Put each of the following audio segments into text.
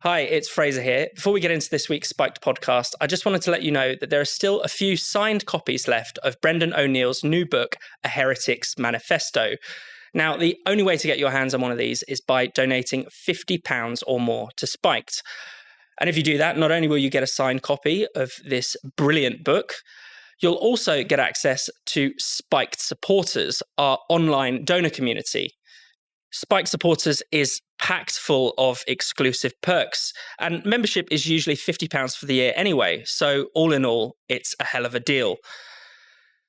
Hi, it's Fraser here. Before we get into this week's Spiked podcast, I just wanted to let you know that there are still a few signed copies left of Brendan O'Neill's new book, A Heretic's Manifesto. Now, the only way to get your hands on one of these is by donating £50 or more to Spiked. And if you do that, not only will you get a signed copy of this brilliant book, you'll also get access to Spiked Supporters, our online donor community. Spiked Supporters is packed full of exclusive perks, and membership is usually £50 for the year anyway, so all in all, it's a hell of a deal.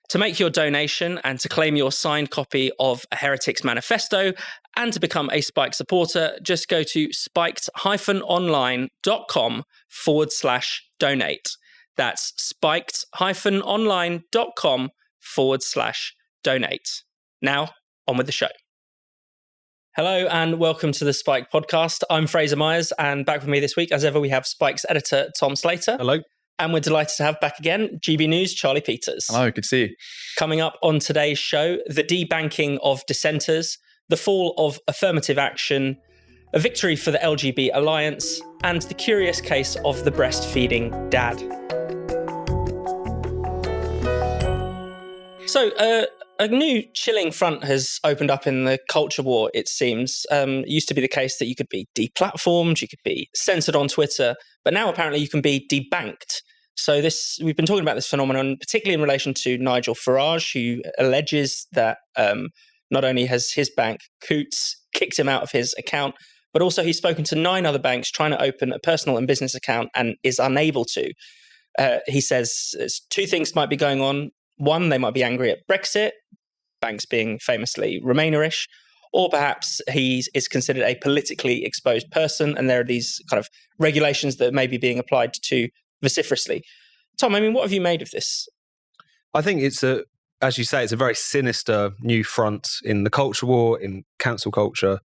To make your donation and to claim your signed copy of A Heretic's Manifesto and to become a Spiked supporter, just go to spiked-online.com/donate. That's spiked-online.com/donate. Now, on with the show. Hello and welcome to the Spiked podcast. I'm Fraser Myers, and back with me this week, as ever, we have Spike's editor, Tom Slater. Hello. And we're delighted to have back again, GB News, Charlie Peters. Hello, good to see you. Coming up on today's show, the debanking of dissenters, the fall of affirmative action, a victory for the LGB Alliance, and the curious case of the breastfeeding dad. So, a new chilling front has opened up in the culture war, it seems. It used to be the case that you could be deplatformed, you could be censored on Twitter, but now apparently you can be debanked. So we've been talking about this phenomenon, particularly in relation to Nigel Farage, who alleges that not only has his bank, Coutts, kicked him out of his account, but also he's spoken to 9 other banks trying to open a personal and business account and is unable to. He says 2 things might be going on. One, they might be angry at Brexit, banks being famously Remainerish, or perhaps he is considered a politically exposed person, and there are these kind of regulations that may be being applied to vociferously. Tom, I mean, what have you made of this? I think as you say, it's a very sinister new front in the culture war, in cancel culture.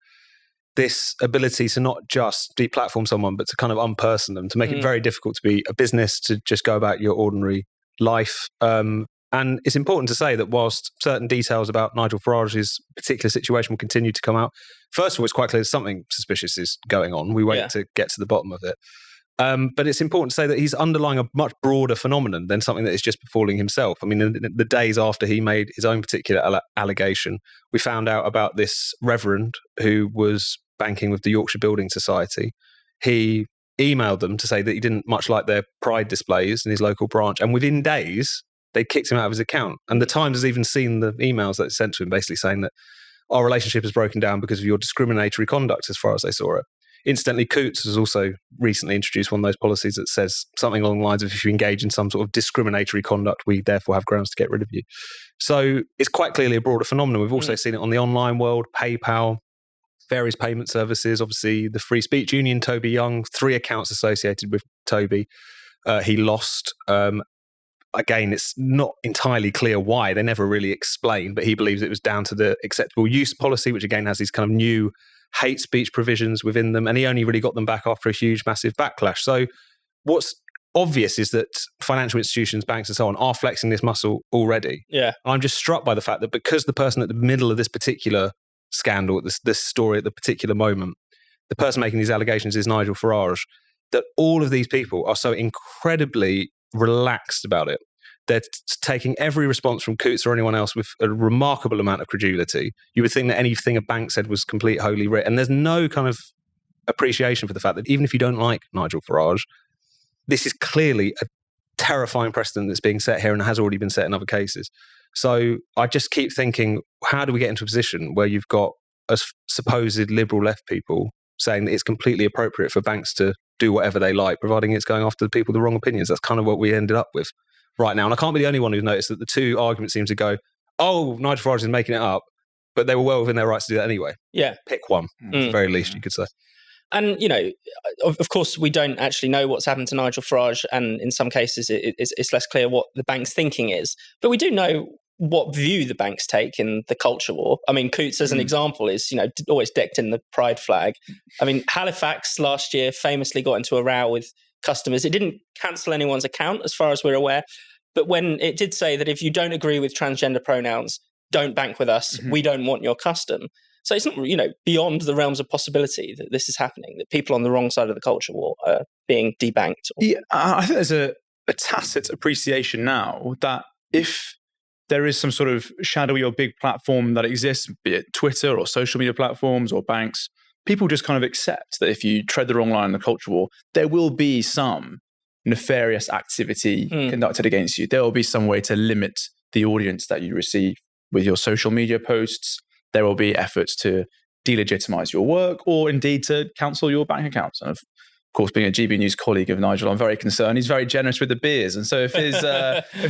This ability to not just deplatform someone, but to kind of unperson them, to make it very difficult to be a business, to just go about your ordinary life. And it's important to say that whilst certain details about Nigel Farage's particular situation will continue to come out, first of all, it's quite clear something suspicious is going on. We wait to get to the bottom of it. But it's important to say that he's underlying a much broader phenomenon than something that is just befalling himself. I mean, in the days after he made his own particular allegation, we found out about this reverend who was banking with the Yorkshire Building Society. He emailed them to say that he didn't much like their pride displays in his local branch. And within days, they kicked him out of his account. And the Times has even seen the emails that it sent to him, basically saying that our relationship has broken down because of your discriminatory conduct, as far as they saw it. Incidentally, Coutts has also recently introduced one of those policies that says something along the lines of, if you engage in some sort of discriminatory conduct, we therefore have grounds to get rid of you. So it's quite clearly a broader phenomenon. We've also seen it on the online world, PayPal, various payment services, obviously the Free Speech Union, Toby Young, 3 accounts associated with Toby. He lost. Again, it's not entirely clear why. They never really explain, but he believes it was down to the acceptable use policy, which again has these kind of new hate speech provisions within them. And he only really got them back after a huge, massive backlash. So what's obvious is that financial institutions, banks and so on are flexing this muscle already. Yeah. I'm just struck by the fact that because the person at the middle of this particular scandal, this story at the particular moment, the person making these allegations is Nigel Farage, that all of these people are so incredibly relaxed about it. They're taking every response from Coutts or anyone else with a remarkable amount of credulity. You would think that anything a bank said was complete holy writ. And there's no kind of appreciation for the fact that even if you don't like Nigel Farage, this is clearly a terrifying precedent that's being set here and has already been set in other cases. So I just keep thinking, how do we get into a position where you've got a supposed liberal left people saying that it's completely appropriate for banks to do whatever they like, providing it's going after the people with the wrong opinions? That's kind of what we ended up with right now. And I can't be the only one who's noticed that the 2 arguments seem to go, oh, Nigel Farage is making it up, but they were well within their rights to do that anyway. Yeah. Pick one, at the very least, you could say. And, you know, of course, we don't actually know what's happened to Nigel Farage, and in some cases it's less clear what the bank's thinking is. But we do know what view the banks take in the culture war. I mean, Coutts, as an example, is, you know, always decked in the pride flag. I mean, Halifax last year famously got into a row with customers. It didn't cancel anyone's account, as far as we're aware. But when it did say that if you don't agree with transgender pronouns, don't bank with us, we don't want your custom. So it's not, beyond the realms of possibility that this is happening, that people on the wrong side of the culture war are being debanked. Yeah, I think there's a tacit appreciation now that if there is some sort of shadowy or big platform that exists, be it Twitter or social media platforms or banks, people just kind of accept that if you tread the wrong line in the culture war, there will be some nefarious activity conducted against you. There will be some way to limit the audience that you receive with your social media posts. There will be efforts to delegitimize your work or indeed to cancel your bank accounts. And of course, being a GB News colleague of Nigel, I'm very concerned. He's very generous with the beers. And so if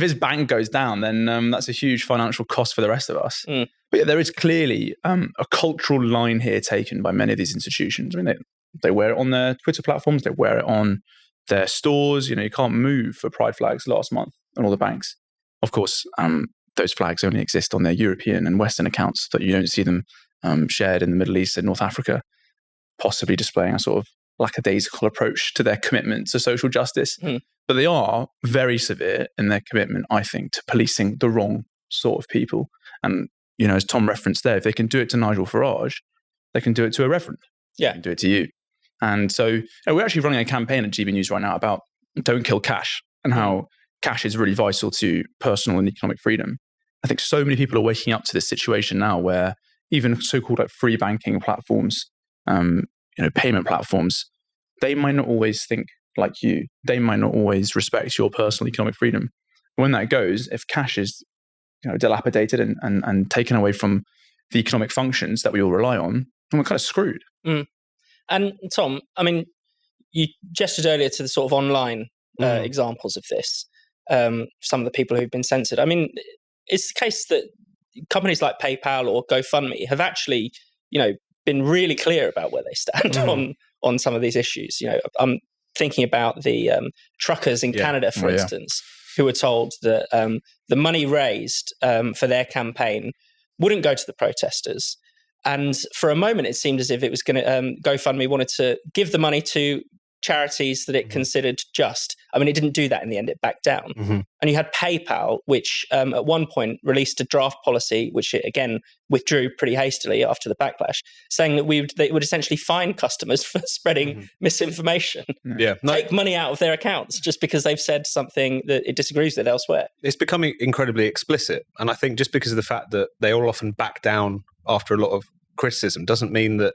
his bank goes down, then that's a huge financial cost for the rest of us. But yeah, there is clearly a cultural line here taken by many of these institutions. I mean, they wear it on their Twitter platforms. They wear it on their stores. You can't move for pride flags last month on all the banks. Of course, those flags only exist on their European and Western accounts, that you don't see them shared in the Middle East and North Africa, possibly displaying a sort of lackadaisical approach to their commitment to social justice. But they are very severe in their commitment, I think, to policing the wrong sort of people. And, as Tom referenced there, if they can do it to Nigel Farage, they can do it to a reverend. Yeah. They can do it to you. And so we're actually running a campaign at GB News right now about don't kill cash and how cash is really vital to personal and economic freedom. I think so many people are waking up to this situation now where even so-called free banking platforms, payment platforms, they might not always think like you. They might not always respect your personal economic freedom. When that goes, if cash is dilapidated and taken away from the economic functions that we all rely on, then we're kind of screwed. And Tom, I mean, you gestured earlier to the sort of online examples of this, some of the people who've been censored. I mean, it's the case that companies like PayPal or GoFundMe have actually, been really clear about where they stand on some of these issues. I'm thinking about the truckers in Canada, for instance, who were told that the money raised for their campaign wouldn't go to the protesters. And for a moment, it seemed as if it was going to, GoFundMe wanted to give the money to charities that it considered just. I mean, it didn't do that in the end, it backed down. And you had PayPal, which at one point released a draft policy, which it again withdrew pretty hastily after the backlash, saying that they would essentially fine customers for spreading misinformation. Take money out of their accounts just because they've said something that it disagrees with elsewhere. It's becoming incredibly explicit. And I think just because of the fact that they all often back down after a lot of criticism doesn't mean that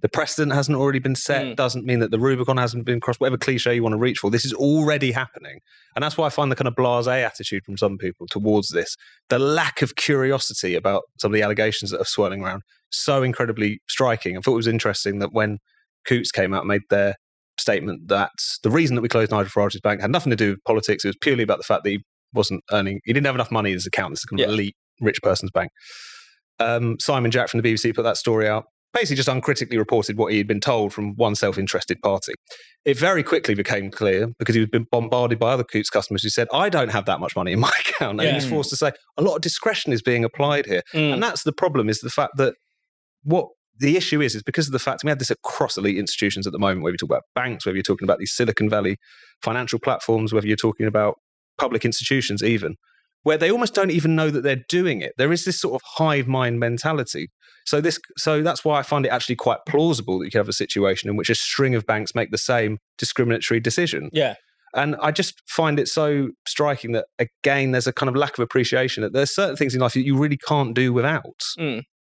the precedent hasn't already been set, doesn't mean that the Rubicon hasn't been crossed, whatever cliche you want to reach for. This is already happening. And that's why I find the kind of blasé attitude from some people towards this, the lack of curiosity about some of the allegations that are swirling around, so incredibly striking. I thought it was interesting that when Coutts came out and made their statement that the reason that we closed Nigel Farage's bank had nothing to do with politics, it was purely about the fact that he didn't have enough money in his account. This is kind of elite rich person's bank. Simon Jack from the BBC put that story out, basically just uncritically reported what he had been told from one self-interested party. It very quickly became clear, because he was been bombarded by other Coutts customers who said, I don't have that much money in my account. And he was forced to say, a lot of discretion is being applied here. And that's the problem, is the fact that what the issue is because of the fact, we have this across elite institutions at the moment, whether you talk about banks, whether you're talking about these Silicon Valley financial platforms, whether you're talking about public institutions even, where they almost don't even know that they're doing it. There is this sort of hive mind mentality. So that's why I find it actually quite plausible that you can have a situation in which a string of banks make the same discriminatory decision. Yeah. And I just find it so striking that, again, there's a kind of lack of appreciation that there's certain things in life that you really can't do without.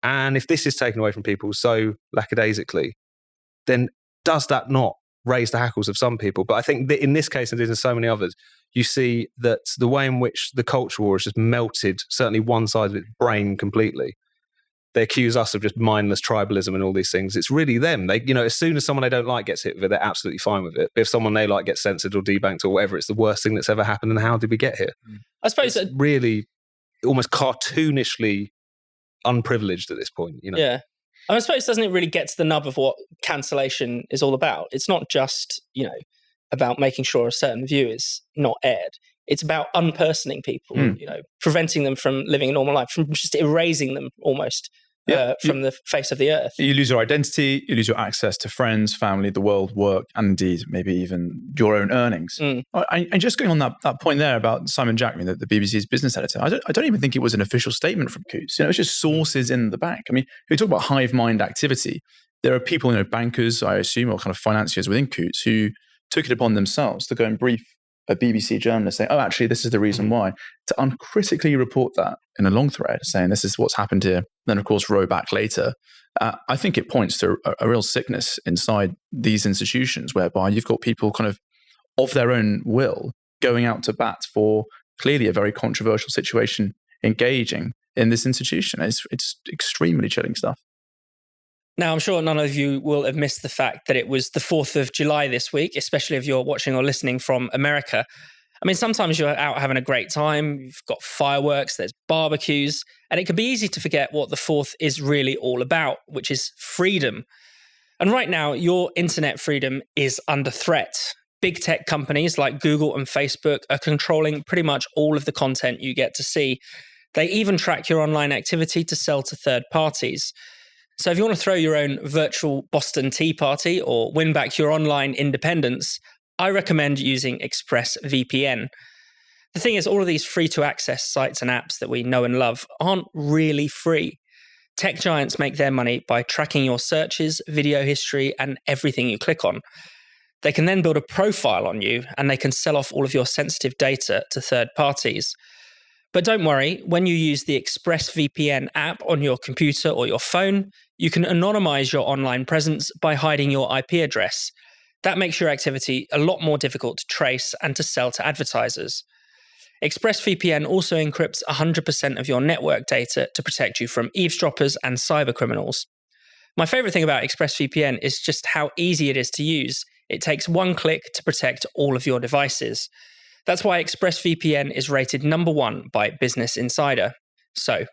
And if this is taken away from people so lackadaisically, then does that not raise the hackles of some people? But I think that in this case, and in so many others, you see that the way in which the culture war has just melted certainly one side of its brain completely. They accuse us of just mindless tribalism and all these things. It's really them. They, as soon as someone they don't like gets hit with it, they're absolutely fine with it. But if someone they like gets censored or debanked or whatever, it's the worst thing that's ever happened. And how did we get here? I suppose it's really almost cartoonishly unprivileged at this point. Yeah. I suppose doesn't it really get to the nub of what cancellation is all about? It's not just, about making sure a certain view is not aired. It's about unpersoning people, preventing them from living a normal life, from just erasing them almost from the face of the earth. You lose your identity, you lose your access to friends, family, the world, work, and indeed maybe even your own earnings. And just going on that point there about Simon Jackman, the BBC's business editor, I don't even think it was an official statement from Coutts. It's just sources in the bank. I mean, we talk about hive mind activity. There are people, bankers, I assume, or kind of financiers within Coutts who took it upon themselves to go and brief a BBC journalist saying, oh, actually, this is the reason why, to uncritically report that in a long thread saying this is what's happened here. Then, of course, row back later. I think it points to a real sickness inside these institutions whereby you've got people kind of their own will going out to bat for clearly a very controversial situation, engaging in this institution. It's extremely chilling stuff. Now, I'm sure none of you will have missed the fact that it was the 4th of July this week, especially if you're watching or listening from America. I mean, sometimes you're out having a great time, you've got fireworks, there's barbecues, and it can be easy to forget what the 4th is really all about, which is freedom. And right now, your internet freedom is under threat. Big tech companies like Google and Facebook are controlling pretty much all of the content you get to see. They even track your online activity to sell to third parties. So if you want to throw your own virtual Boston Tea Party or win back your online independence, I recommend using ExpressVPN. The thing is, all of these free-to-access sites and apps that we know and love aren't really free. Tech giants make their money by tracking your searches, video history, and everything you click on. They can then build a profile on you, and they can sell off all of your sensitive data to third parties. But don't worry, when you use the ExpressVPN app on your computer or your phone, you can anonymize your online presence by hiding your IP address. That makes your activity a lot more difficult to trace and to sell to advertisers. ExpressVPN also encrypts 100% of your network data to protect you from eavesdroppers and cybercriminals. My favorite thing about ExpressVPN is just how easy it is to use. It takes one click to protect all of your devices. That's why ExpressVPN is rated #1 by Business Insider. So,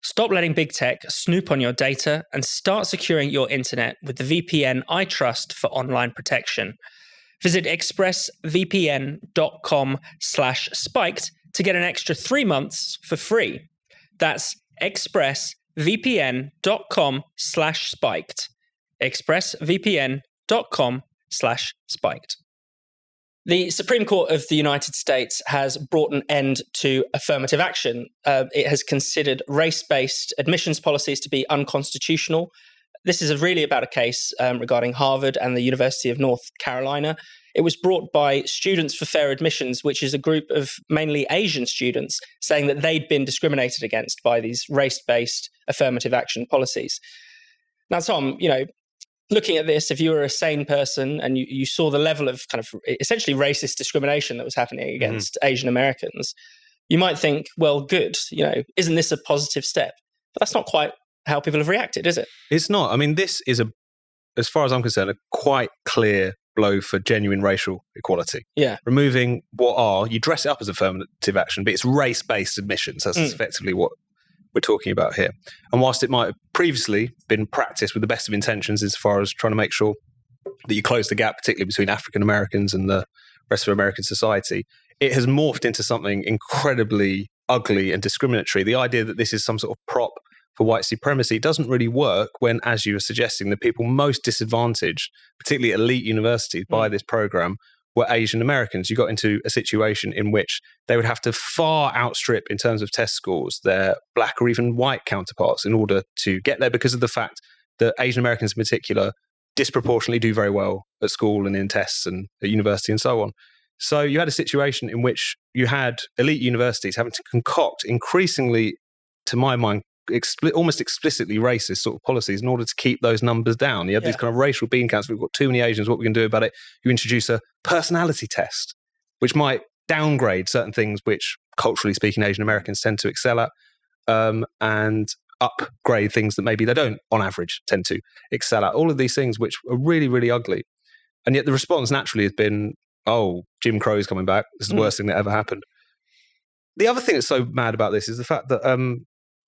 stop letting big tech snoop on your data and start securing your internet with the VPN I trust for online protection. Visit expressvpn.com/spiked to get an extra 3 months for free. That's expressvpn.com/spiked. expressvpn.com/spiked. The Supreme Court of the United States has brought an end to affirmative action. It has considered race-based admissions policies to be unconstitutional. This is really about a case regarding Harvard and the University of North Carolina. It was brought by Students for Fair Admissions, which is a group of mainly Asian students, saying that they'd been discriminated against by these race-based affirmative action policies. Now, Tom, looking at this, if you were a sane person and you saw the level of kind of essentially racist discrimination that was happening against Asian Americans, you might think, well, good, isn't this a positive step? But that's not quite how people have reacted, is it? It's not. I mean, this is, as far as I'm concerned, a quite clear blow for genuine racial equality. Yeah. Removing you dress it up as affirmative action, but it's race-based admissions. That's effectively what we're talking about here. And whilst it might have previously been practiced with the best of intentions as far as trying to make sure that you close the gap, particularly between African Americans and the rest of American society, it has morphed into something incredibly ugly and discriminatory. The idea that this is some sort of prop for white supremacy doesn't really work when, as you were suggesting, the people most disadvantaged, particularly elite universities, by this program were Asian Americans. You got into a situation in which they would have to far outstrip, in terms of test scores, their black or even white counterparts in order to get there, because of the fact that Asian Americans in particular disproportionately do very well at school and in tests and at university and so on. So you had a situation in which you had elite universities having to concoct increasingly, to my mind, almost explicitly racist sort of policies in order to keep those numbers down. You have these kind of racial bean counts. We've got too many Asians. What we can do about it? You introduce a personality test, which might downgrade certain things which, culturally speaking, Asian Americans tend to excel at, and upgrade things that maybe they don't, on average, tend to excel at. All of these things which are really, really ugly. And yet the response naturally has been, oh, Jim Crow's coming back. This is the worst thing that ever happened. The other thing that's so mad about this is the fact that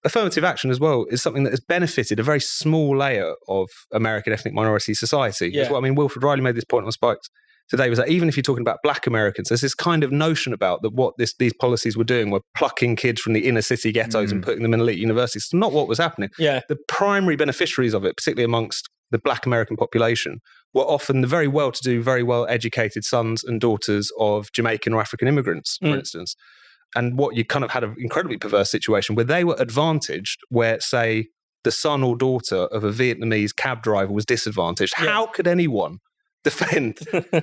affirmative action as well is something that has benefited a very small layer of American ethnic minority society. Yeah. Wilfred Riley made this point on Spiked today was that even if you're talking about black Americans, there's this kind of notion about that what these policies were doing were plucking kids from the inner city ghettos and putting them in elite universities. It's not what was happening. Yeah. The primary beneficiaries of it, particularly amongst the black American population, were often the very well-to-do, very well-educated sons and daughters of Jamaican or African immigrants, for instance. And what you kind of had an incredibly perverse situation where they were advantaged, where, say, the son or daughter of a Vietnamese cab driver was disadvantaged. Yeah. How could anyone defend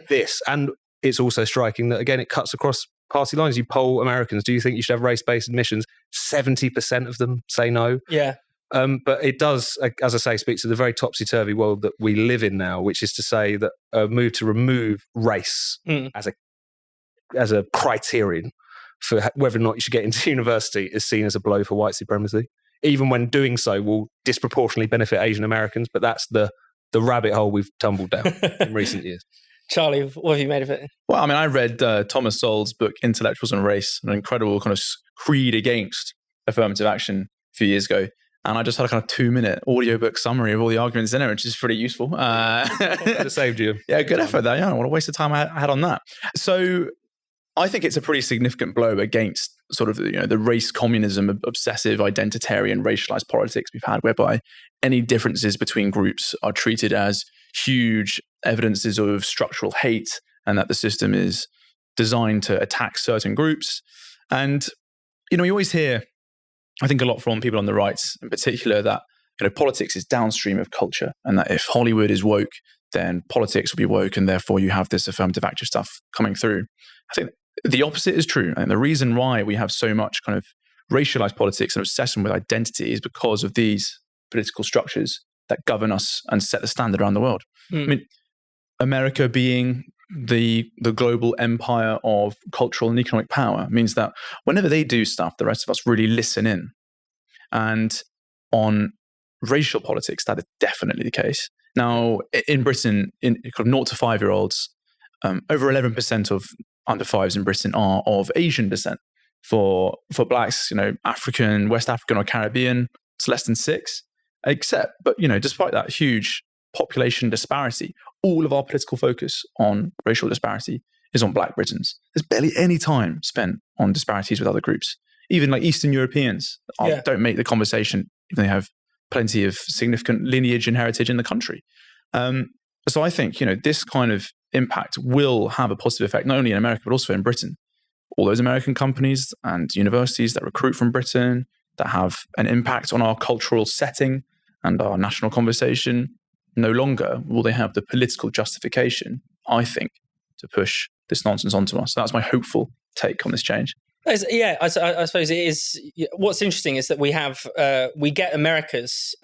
this? And it's also striking that, again, it cuts across party lines. You poll Americans, do you think you should have race-based admissions? 70% of them say no. Yeah. But it does, as I say, speak to the very topsy-turvy world that we live in now, which is to say that a move to remove race as a criterion for whether or not you should get into university is seen as a blow for white supremacy, even when doing so will disproportionately benefit Asian Americans. But that's the rabbit hole we've tumbled down in recent years. Charlie, what have you made of it? Well, I mean, I read Thomas Sowell's book, Intellectuals and Race, an incredible kind of creed against affirmative action a few years ago. And I just had a kind of 2-minute audiobook summary of all the arguments in it, which is pretty useful. It saved you. Yeah, good effort there. Yeah, what a waste of time I had on that. So I think it's a pretty significant blow against sort of the race communism, obsessive, identitarian, racialized politics we've had, whereby any differences between groups are treated as huge evidences of structural hate, and that the system is designed to attack certain groups. And you always hear, I think, a lot from people on the right in particular, that politics is downstream of culture, and that if Hollywood is woke, then politics will be woke, and therefore you have this affirmative action stuff coming through. I think the opposite is true. And the reason why we have so much kind of racialized politics and obsession with identity is because of these political structures that govern us and set the standard around the world. I mean, America being the global empire of cultural and economic power means that whenever they do stuff, the rest of us really listen in. And on racial politics, that is definitely the case. Now, in Britain, in kind of 0 to 5-year-olds, over 11% of under 5s in Britain are of Asian descent. For blacks, African, West African or Caribbean, it's less than 6. But despite that huge population disparity, all of our political focus on racial disparity is on black Britons. There's barely any time spent on disparities with other groups. Even like Eastern Europeans don't make the conversation, even they have plenty of significant lineage and heritage in the country. So I think, this kind of impact will have a positive effect, not only in America, but also in Britain. All those American companies and universities that recruit from Britain, that have an impact on our cultural setting and our national conversation, no longer will they have the political justification, I think, to push this nonsense onto us. So that's my hopeful take on this change. Yeah, I suppose it is. What's interesting is that we get America's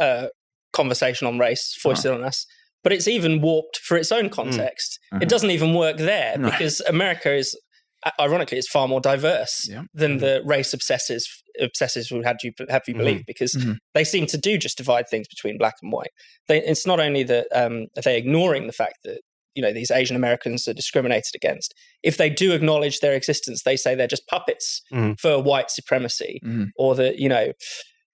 conversation on race foisted on us, but it's even warped for its own context. It doesn't even work there because America is, ironically, it's far more diverse than the race obsessors would have you believe, because they seem to do just divide things between black and white. It's not only that they're ignoring the fact that these Asian Americans are discriminated against. If they do acknowledge their existence, they say they're just puppets for white supremacy, or that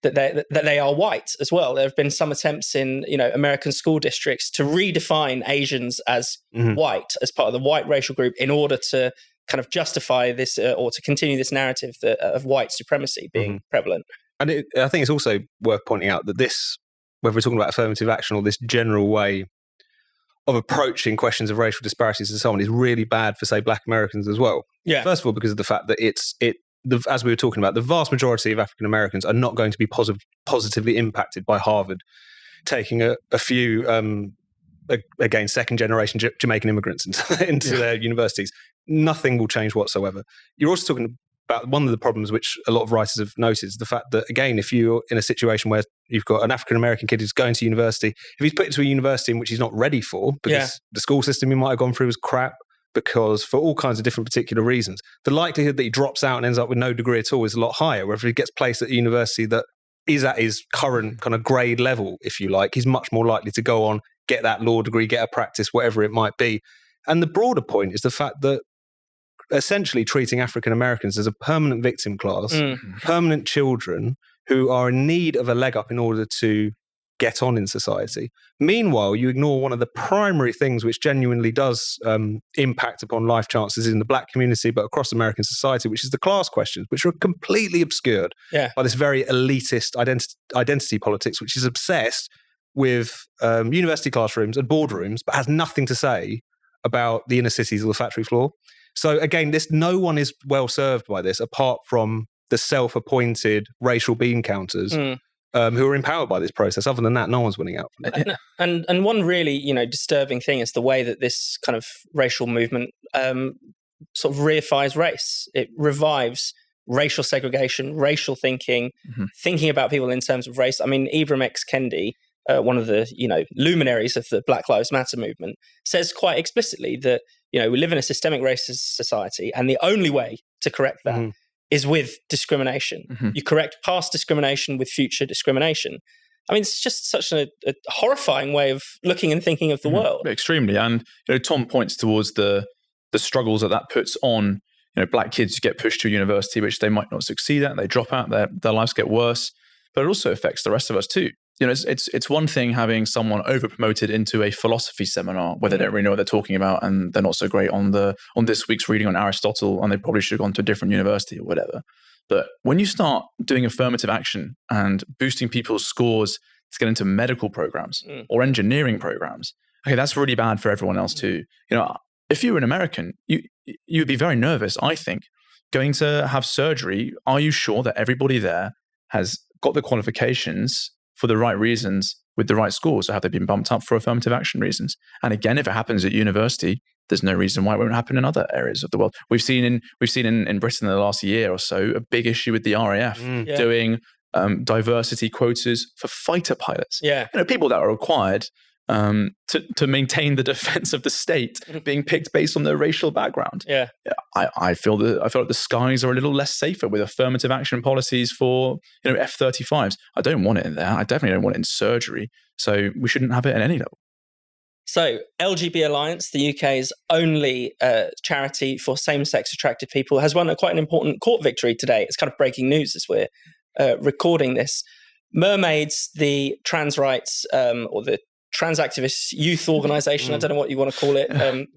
that they are white as well. There have been some attempts in American school districts to redefine Asians as white, as part of the white racial group, in order to kind of justify this or to continue this narrative of white supremacy being prevalent. And I think it's also worth pointing out that this, whether we're talking about affirmative action or this general way of approaching questions of racial disparities and so on, is really bad for, say, black Americans as well. Yeah. First of all, because of the fact that as we were talking about, the vast majority of African Americans are not going to be positively impacted by Harvard taking a few, again, second-generation Jamaican immigrants into their universities. Nothing will change whatsoever. You're also talking about one of the problems which a lot of writers have noticed, is the fact that, again, if you're in a situation where you've got an African-American kid who's going to university, if he's put into a university in which he's not ready for, because the school system he might have gone through was crap, because for all kinds of different particular reasons, the likelihood that he drops out and ends up with no degree at all is a lot higher. Where if he gets placed at a university that is at his current kind of grade level, if you like, he's much more likely to go on, get that law degree, get a practice, whatever it might be. And the broader point is the fact that essentially treating African Americans as a permanent victim class, permanent children who are in need of a leg up in order to get on in society. Meanwhile, you ignore one of the primary things which genuinely does impact upon life chances in the black community, but across American society, which is the class questions, which are completely obscured by this very elitist identity politics, which is obsessed with university classrooms and boardrooms, but has nothing to say about the inner cities or the factory floor. So again, no one is well served by this, apart from the self-appointed racial bean counters who are empowered by this process. Other than that, no one's winning out from it. And one really, disturbing thing is the way that this kind of racial movement sort of reifies race. It revives racial segregation, racial thinking, thinking about people in terms of race. I mean, Ibram X. Kendi, one of the luminaries of the Black Lives Matter movement, says quite explicitly that we live in a systemic racist society, and the only way to correct that is with discrimination. You correct past discrimination with future discrimination. I mean, it's just such a horrifying way of looking and thinking of the world. Extremely. And Tom points towards the struggles that puts on black kids who get pushed to a university which they might not succeed at. They drop out, their lives get worse. But it also affects the rest of us too. It's one thing having someone over promoted into a philosophy seminar where they don't really know what they're talking about and they're not so great on this week's reading on Aristotle, and they probably should have gone to a different university or whatever. But when you start doing affirmative action and boosting people's scores to get into medical programs or engineering programs, okay, that's really bad for everyone else too. If you were an American, you'd be very nervous, I think, going to have surgery. Are you sure that everybody there has got the qualifications for the right reasons with the right scores, or have they been bumped up for affirmative action reasons? And again, if it happens at university, there's no reason why it won't happen in other areas of the world. We've seen in Britain in the last year or so a big issue with the RAF doing diversity quotas for fighter pilots. People that are required to maintain the defense of the state being picked based on their racial background. I feel like the skies are a little less safer with affirmative action policies for F-35s. I don't want it in there. I definitely don't want it in surgery. So we shouldn't have it at any level. So LGB Alliance, the UK's only charity for same-sex attracted people, has won quite an important court victory today. It's kind of breaking news as we're recording this. Mermaids, the trans rights or the trans activist youth organisation, I don't know what you want to call it. You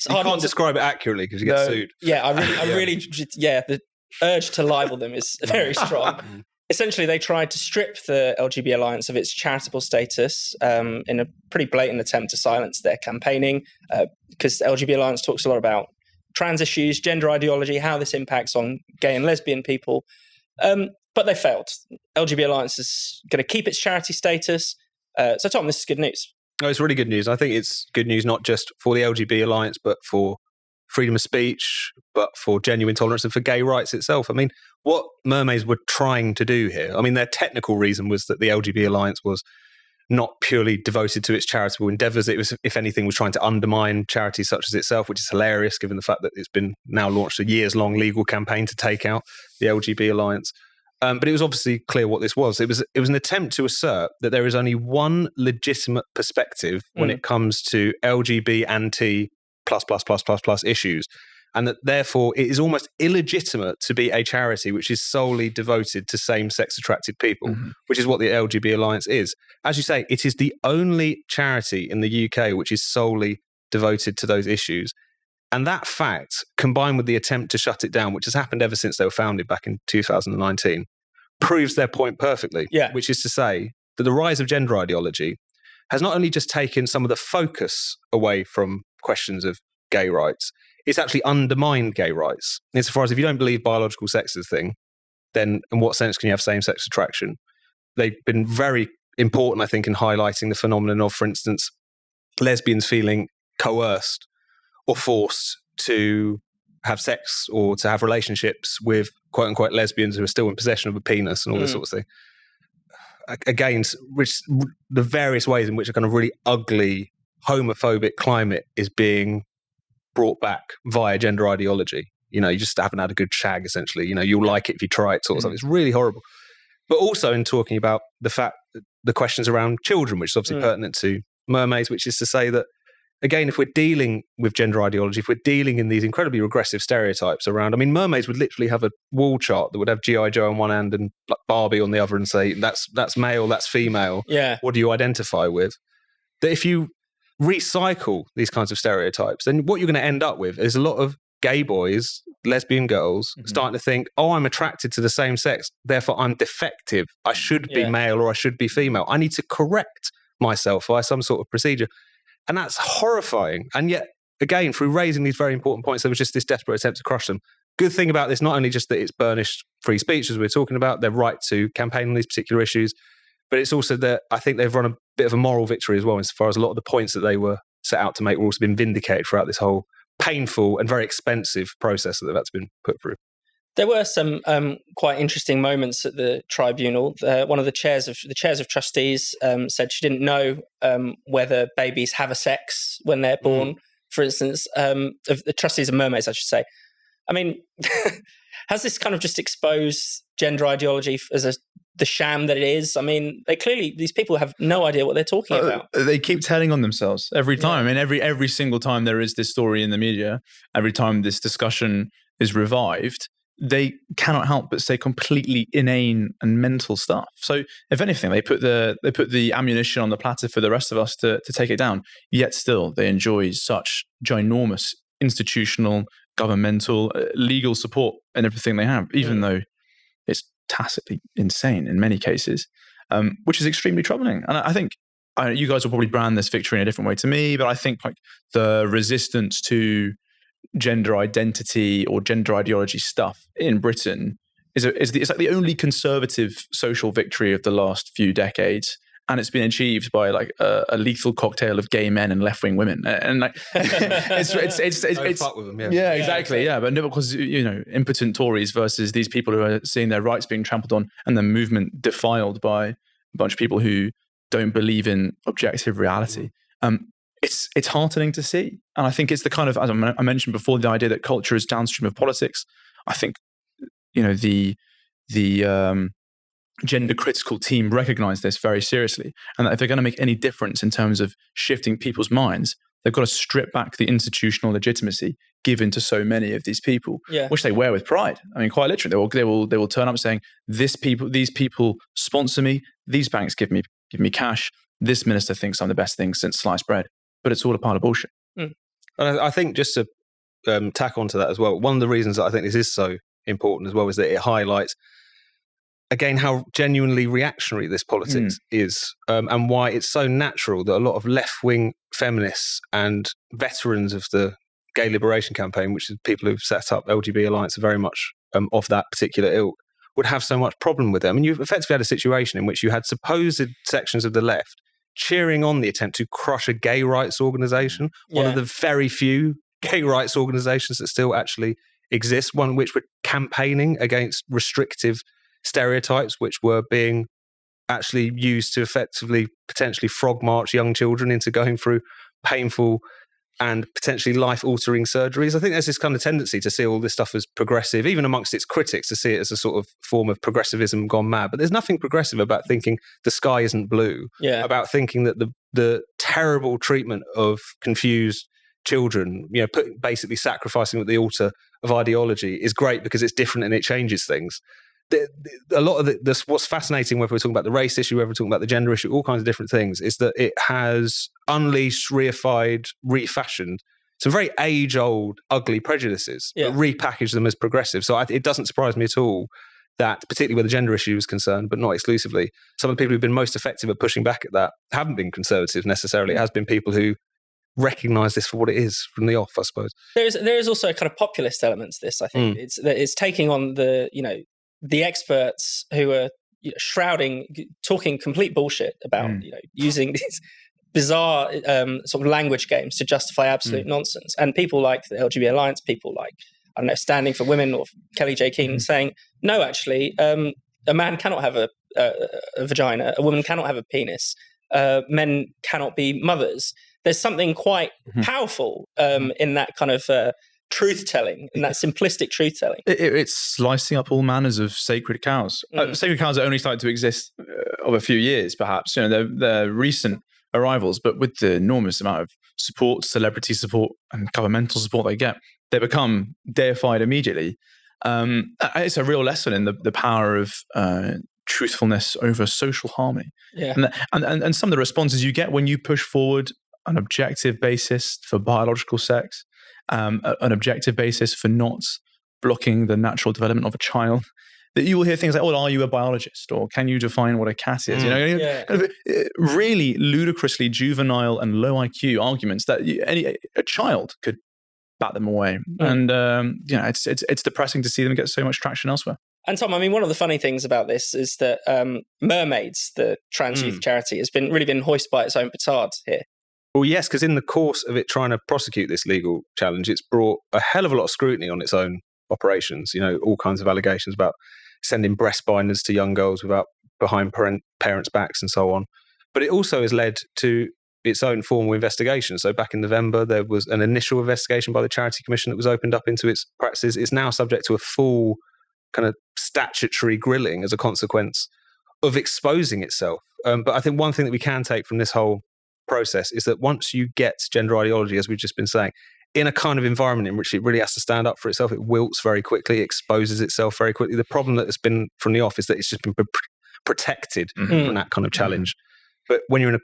can't describe it accurately because you get sued. Yeah, I really, the urge to libel them is very strong. Essentially, they tried to strip the LGB Alliance of its charitable status in a pretty blatant attempt to silence their campaigning, because the LGB Alliance talks a lot about trans issues, gender ideology, how this impacts on gay and lesbian people. But they failed. LGB Alliance is going to keep its charity status. So, Tom, this is good news. Oh, it's really good news. I think it's good news not just for the LGB Alliance, but for freedom of speech, but for genuine tolerance and for gay rights itself. I mean, what Mermaids were trying to do here, their technical reason was that the LGB Alliance was not purely devoted to its charitable endeavours. It was, if anything, was trying to undermine charities such as itself, which is hilarious given the fact that it's been now launched a years-long legal campaign to take out the LGB Alliance. But it was obviously clear what this was. It was an attempt to assert that there is only one legitimate perspective when it comes to LGBT anti +++++ issues, and that therefore it is almost illegitimate to be a charity which is solely devoted to same-sex attracted people, which is what the LGB Alliance is. As you say, it is the only charity in the UK which is solely devoted to those issues. And that fact, combined with the attempt to shut it down, which has happened ever since they were founded back in 2019, proves their point perfectly, which is to say that the rise of gender ideology has not only just taken some of the focus away from questions of gay rights, it's actually undermined gay rights. Insofar as if you don't believe biological sex is a thing, then in what sense can you have same-sex attraction? They've been very important, I think, in highlighting the phenomenon of, for instance, lesbians feeling coerced or forced to have sex or to have relationships with quote-unquote lesbians who are still in possession of a penis and all this sort of thing. Again, the various ways in which a kind of really ugly homophobic climate is being brought back via gender ideology. You just haven't had a good shag, essentially. You'll like it if you try it, sort of stuff. It's really horrible. But also in talking about the questions around children, which is obviously pertinent to Mermaids, which is to say that again, if we're dealing with gender ideology, if we're dealing in these incredibly regressive stereotypes around, I mean, mermaids would literally have a wall chart that would have G.I. Joe on one hand and like Barbie on the other and say, that's male, that's female. Yeah. What do you identify with? That if you recycle these kinds of stereotypes, then what you're going to end up with is a lot of gay boys, lesbian girls starting to think, oh, I'm attracted to the same sex, therefore I'm defective. I should be male or I should be female. I need to correct myself by some sort of procedure. And that's horrifying. And yet, again, through raising these very important points, there was just this desperate attempt to crush them. Good thing about this, not only just that it's burnished free speech, as we're talking about, their right to campaign on these particular issues, but it's also that I think they've run a bit of a moral victory as well, as far as a lot of the points that they were set out to make were also been vindicated throughout this whole painful and very expensive process that they've had to been put through. There were some quite interesting moments at the tribunal. One of the chairs of trustees said she didn't know whether babies have a sex when they're born. For instance, of the trustees of mermaids, I should say. I mean, has this kind of just exposed gender ideology as the sham that it is? I mean, these people have no idea what they're talking about. They keep telling on themselves every time. I mean, every single time there is this story in the media, every time this discussion is revived, they cannot help but say completely inane and mental stuff. So, if anything, they put the ammunition on the platter for the rest of us to take it down. Yet still, they enjoy such ginormous institutional, governmental, legal support and everything they have, even though it's tacitly insane in many cases, which is extremely troubling. And I think you guys will probably brand this victory in a different way to me, but I think like the resistance to gender identity or gender ideology stuff in Britain is like the only conservative social victory of the last few decades, and it's been achieved by like a lethal cocktail of gay men and left-wing women, and like it's fuck with them, yeah, exactly, yeah, but no, because impotent Tories versus these people who are seeing their rights being trampled on and the movement defiled by a bunch of people who don't believe in objective reality. It's heartening to see. And I think it's the kind of, as I mentioned before, the idea that culture is downstream of politics. I think, the gender critical team recognize this very seriously. And that if they're going to make any difference in terms of shifting people's minds, they've got to strip back the institutional legitimacy given to so many of these people, which they wear with pride. I mean, quite literally, they will turn up saying, these people sponsor me, these banks give me cash, this minister thinks I'm the best thing since sliced bread. But it's all a pile of bullshit. And I think just to tack onto that as well, one of the reasons that I think this is so important as well is that it highlights, again, how genuinely reactionary this politics is, and why it's so natural that a lot of left-wing feminists and veterans of the gay liberation campaign, which is people who've set up LGB Alliance, are very much of that particular ilk, would have so much problem with them. And you've effectively had a situation in which you had supposed sections of the left cheering on the attempt to crush a gay rights organisation, one of the very few gay rights organisations that still actually exist, one which were campaigning against restrictive stereotypes which were being actually used to effectively potentially frog march young children into going through painful and potentially life-altering surgeries. I think there's this kind of tendency to see all this stuff as progressive, even amongst its critics, to see it as a sort of form of progressivism gone mad. But there's nothing progressive about thinking the sky isn't blue, about thinking that the terrible treatment of confused children, basically sacrificing at the altar of ideology is great because it's different and it changes things. A lot of this, what's fascinating, whether we're talking about the race issue, whether we're talking about the gender issue, all kinds of different things, is that it has unleashed, reified, refashioned some very age-old, ugly prejudices, but repackaged them as progressive. So it doesn't surprise me at all that, particularly where the gender issue is concerned, but not exclusively, some of the people who've been most effective at pushing back at that haven't been conservatives necessarily. It has been people who recognise this for what it is from the off, I suppose. There is also a kind of populist element to this, I think. It's taking on the experts who are talking complete bullshit about using these bizarre sort of language games to justify absolute nonsense. And people like the LGB Alliance, people like, I don't know, Standing for Women or Kelly J. Keenan saying, no, actually, a man cannot have a vagina, a woman cannot have a penis, men cannot be mothers. There's something quite powerful in that kind of truth-telling, in that simplistic truth-telling. It's slicing up all manners of sacred cows. Sacred cows are only starting to exist of a few years, perhaps. They're recent arrivals, but with the enormous amount of support, celebrity support, and governmental support they get, they become deified immediately. It's a real lesson in the power of truthfulness over social harmony. Yeah. And some of the responses you get when you push forward an objective basis for biological sex, an objective basis for not blocking the natural development of a child, that you will hear things like, "Oh, are you a biologist?" or "Can you define what a cat is?" Kind of really ludicrously juvenile and low IQ arguments that a child could bat them away. And it's depressing to see them get so much traction elsewhere. And Tom, I mean, one of the funny things about this is that Mermaids, the trans youth charity, has really been hoisted by its own petard here. Well, yes, because in the course of it trying to prosecute this legal challenge, it's brought a hell of a lot of scrutiny on its own operations. All kinds of allegations about sending breast binders to young girls behind parents' backs and so on. But it also has led to its own formal investigation. So back in November, there was an initial investigation by the Charity Commission that was opened up into its practices. It's now subject to a full kind of statutory grilling as a consequence of exposing itself. But I think one thing that we can take from this whole process is that once you get gender ideology, as we've just been saying, in a kind of environment in which it really has to stand up for itself, it wilts very quickly, exposes itself very quickly. The problem that has been from the off is that it's just been protected from that kind of challenge. But when you're in a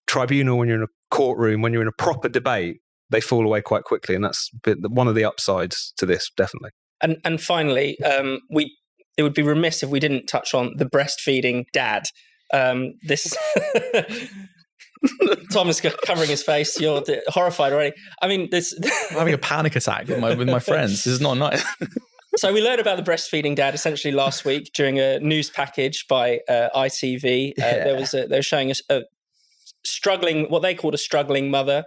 tribunal, when you're in a courtroom, when you're in a proper debate, they fall away quite quickly. And that's one of the upsides to this, definitely. And finally, it would be remiss if we didn't touch on the breastfeeding dad. This Tom is covering his face. You're horrified already. I mean, this. I'm having a panic attack with my friends. This is not nice. So we learned about the breastfeeding dad essentially last week during a news package by ITV. They were showing us what they called a struggling mother.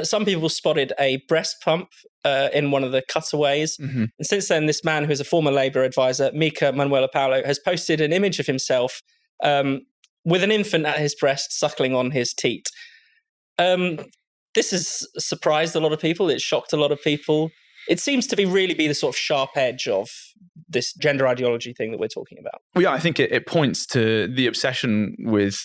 Some people spotted a breast pump in one of the cutaways. And since then, this man, who is a former Labour advisor, Mika Manuela Paulo, has posted an image of himself with an infant at his breast suckling on his teat. This has surprised a lot of people. It shocked a lot of people. It seems to really be the sort of sharp edge of this gender ideology thing that we're talking about. Well, yeah, I think it points to the obsession with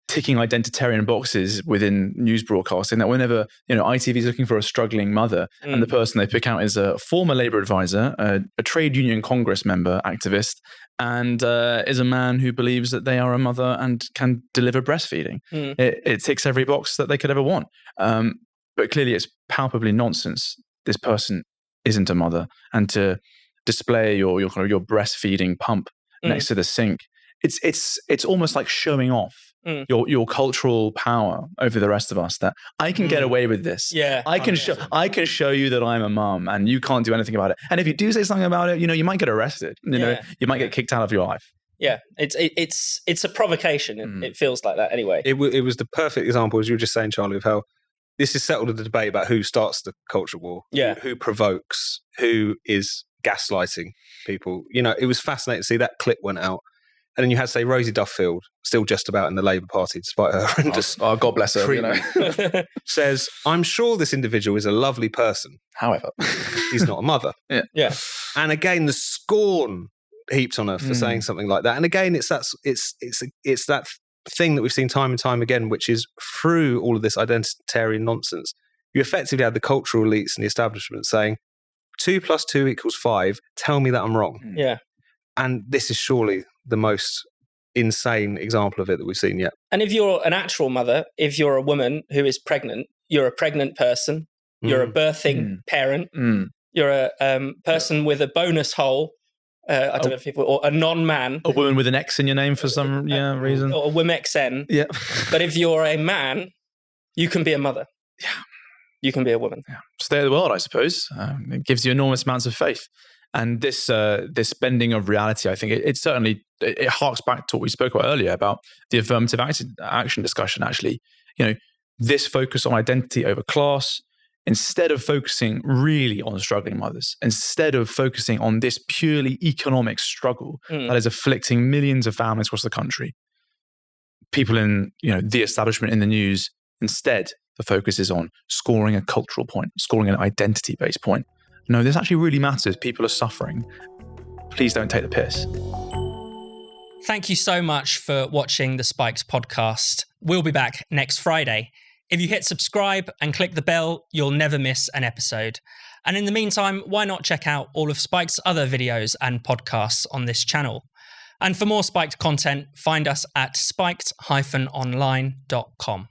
ticking identitarian boxes within news broadcasting, that whenever ITV is looking for a struggling mother and the person they pick out is a former Labour advisor, a trade union Congress member, activist, and is a man who believes that they are a mother and can deliver breastfeeding. It ticks every box that they could ever want. But clearly it's palpably nonsense. This person isn't a mother, and to display your breastfeeding pump next to the sink, it's almost like showing off your cultural power over the rest of us, that I can get away with this. Yeah, I can show you that I'm a mum and you can't do anything about it. And if you do say something about it, you might get arrested. You might get kicked out of your life. Yeah, it's a provocation. It feels like that anyway. It was the perfect example, as you were just saying, Charlie, of how this is settled in the debate about who starts the culture war, who provokes, who is gaslighting people. It was fascinating to see that clip went out. And then you had, say, Rosie Duffield, still just about in the Labour Party, despite her horrendous God bless her, says, "I'm sure this individual is a lovely person. However, he's not a mother." Yeah. And again, the scorn heaped on her for saying something like that. And again, it's that thing that we've seen time and time again, which is through all of this identitarian nonsense, you effectively had the cultural elites and the establishment saying, 2 + 2 = 5. Tell me that I'm wrong. Yeah. And this is surely the most insane example of it that we've seen yet. And if you're an actual mother, if you're a woman who is pregnant, you're a pregnant person, you're a birthing parent, you're a person with a bonus hole, I don't know if people, or a non-man. A woman with an X in your name for some reason. Or a WMXN. Yeah. But if you're a man, you can be a mother. Yeah. You can be a woman. Yeah. Stay of the world, I suppose. It gives you enormous amounts of faith. And this bending of reality, I think it certainly harks back to what we spoke about earlier about the affirmative action discussion. Actually, this focus on identity over class, instead of focusing really on struggling mothers, instead of focusing on this purely economic struggle that is afflicting millions of families across the country, people in the establishment in the news, instead the focus is on scoring a cultural point, scoring an identity-based point. No, this actually really matters. People are suffering. Please don't take the piss. Thank you so much for watching the Spiked podcast. We'll be back next Friday. If you hit subscribe and click the bell, you'll never miss an episode. And in the meantime, why not check out all of Spiked's other videos and podcasts on this channel? And for more Spiked content, find us at spiked-online.com.